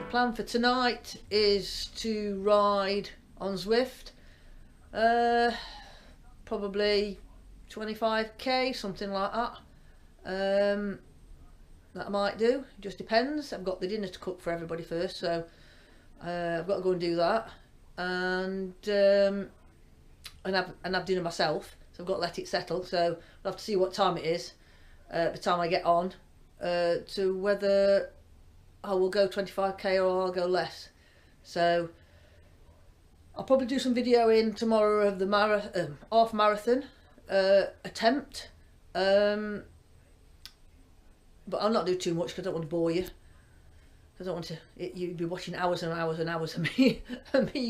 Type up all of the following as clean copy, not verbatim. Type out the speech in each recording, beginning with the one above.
plan for tonight is to ride on Zwift, probably 25k, something like that. That I might do, it just depends. I've got the dinner to cook for everybody first, so I've got to go and do that, and have dinner myself, so I've got to let it settle. So I'll have to see what time it is by the time I get on, to whether I will go 25k or I'll go less. So I'll probably do some video in tomorrow of the half marathon attempt, but I'll not do too much because I don't want to bore you. I don't want to, you'd be watching hours and hours and hours of me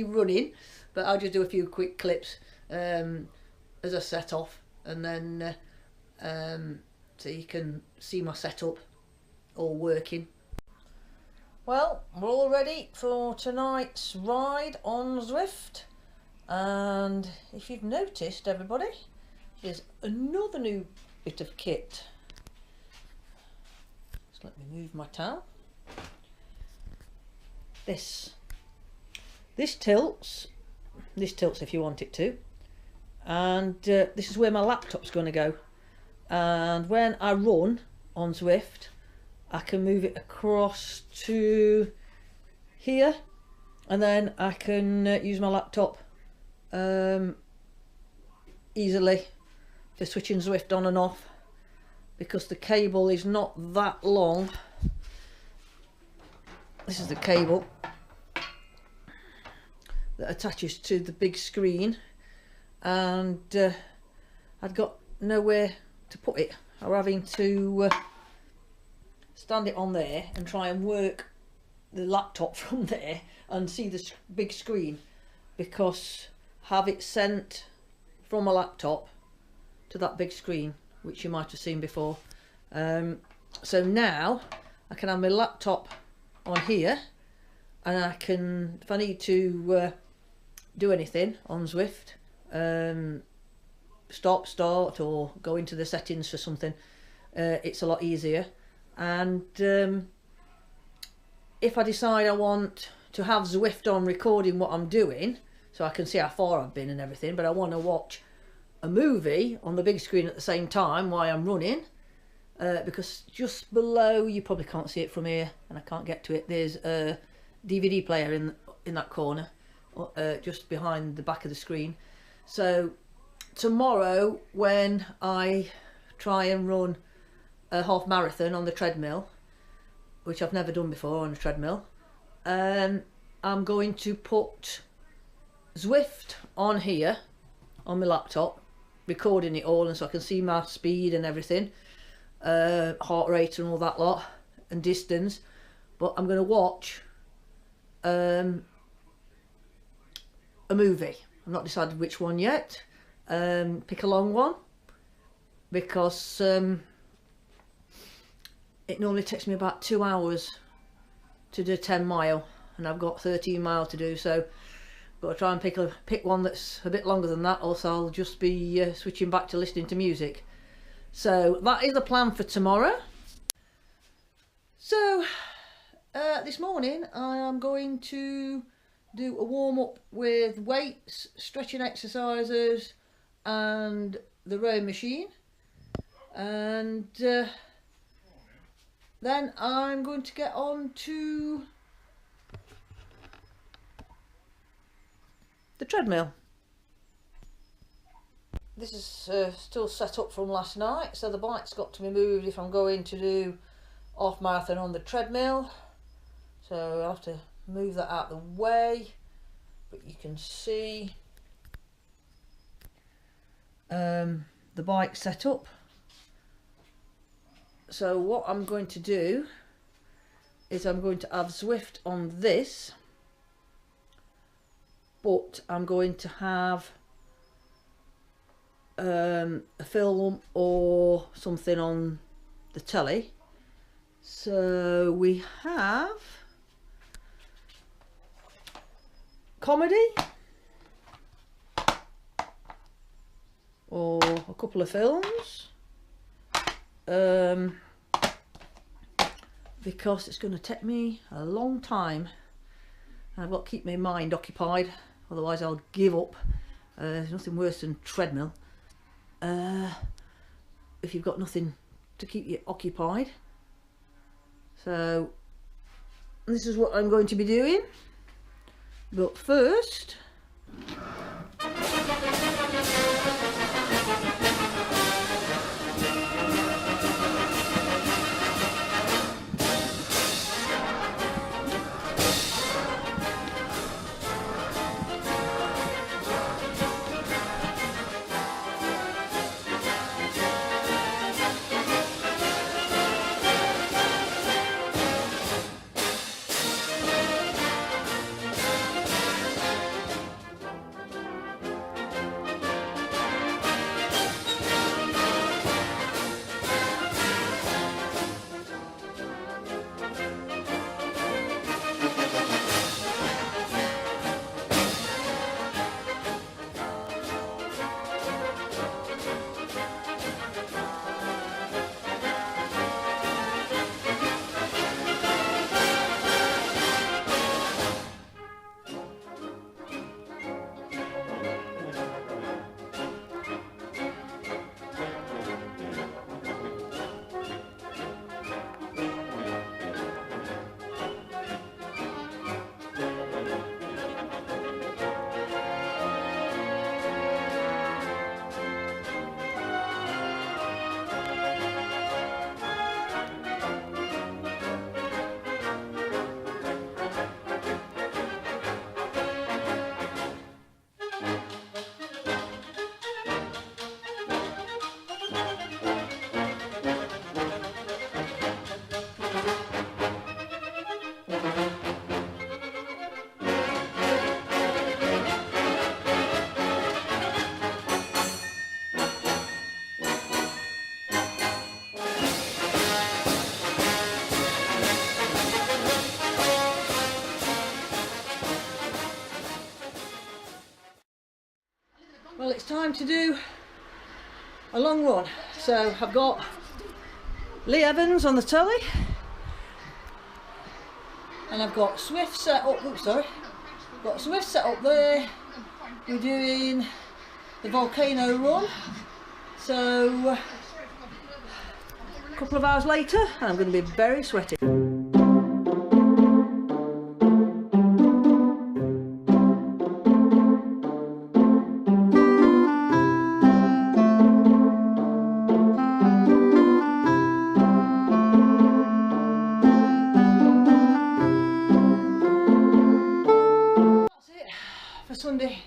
running, but I'll just do a few quick clips as I set off, and then so you can see my setup all working. Well, we're all ready for tonight's ride on Zwift, and if you've noticed, everybody, there's another new bit of kit. Just let me move my towel. This tilts if you want it to, and this is where my laptop's going to go, and when I run on Zwift I can move it across to here, and then I can use my laptop easily for switching Zwift on and off, because the cable is not that long. This is the cable that attaches to the big screen, and I'd got nowhere to put it. I'm having to stand it on there and try and work the laptop from there and see the big screen, because have it sent from a laptop to that big screen, which you might have seen before. So now I can have my laptop on here, and I can, if I need to do anything on Zwift, stop, start, or go into the settings for something, it's a lot easier. And if I decide I want to have Zwift on recording what I'm doing, so I can see how far I've been and everything, but I want to watch a movie on the big screen at the same time while I'm running, because just below, you probably can't see it from here and I can't get to it, there's a DVD player in that corner, just behind the back of the screen. So tomorrow, when I try and run a half marathon on the treadmill, which I've never done before on a treadmill, I'm going to put Zwift on here on my laptop, recording it all, and so I can see my speed and everything, heart rate and all that lot, and distance. But I'm going to watch a movie. I've not decided which one yet. Pick a long one, because it normally takes me about 2 hours to do 10 mile, and I've got 13 miles to do, so I've got to try and pick one that's a bit longer than that, else I'll just be switching back to listening to music. So that is the plan for tomorrow. So this morning I am going to do a warm-up with weights, stretching exercises and the rowing machine, and then I'm going to get on to the treadmill. This is still set up from last night, so the bike's got to be moved if I'm going to do half marathon on the treadmill. So I'll have to move that out of the way, but you can see the bike set up. So what I'm going to do is I'm going to have Zwift on this, but I'm going to have a film or something on the telly. So we have comedy, or a couple of films, because it's going to take me a long time and I've got to keep my mind occupied, otherwise I'll give up. There's nothing worse than treadmill if you've got nothing to keep you occupied. So this is what I'm going to be doing, but first well, it's time to do a long run. So I've got Lee Evans on the telly, and I've got Swift set up. Oops, sorry. Got Swift set up there. We're doing the volcano run. So a couple of hours later, and I'm going to be very sweaty. For Sunday,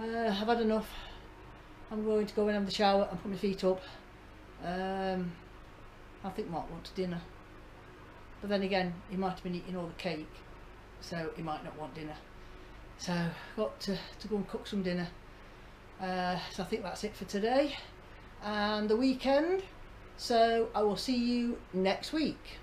I've had enough. I'm going to go and have the shower and put my feet up. I think Mark wants dinner, but then again he might have been eating all the cake, so he might not want dinner. So I've got to go and cook some dinner. So I think that's it for today and the weekend. So I will see you next week.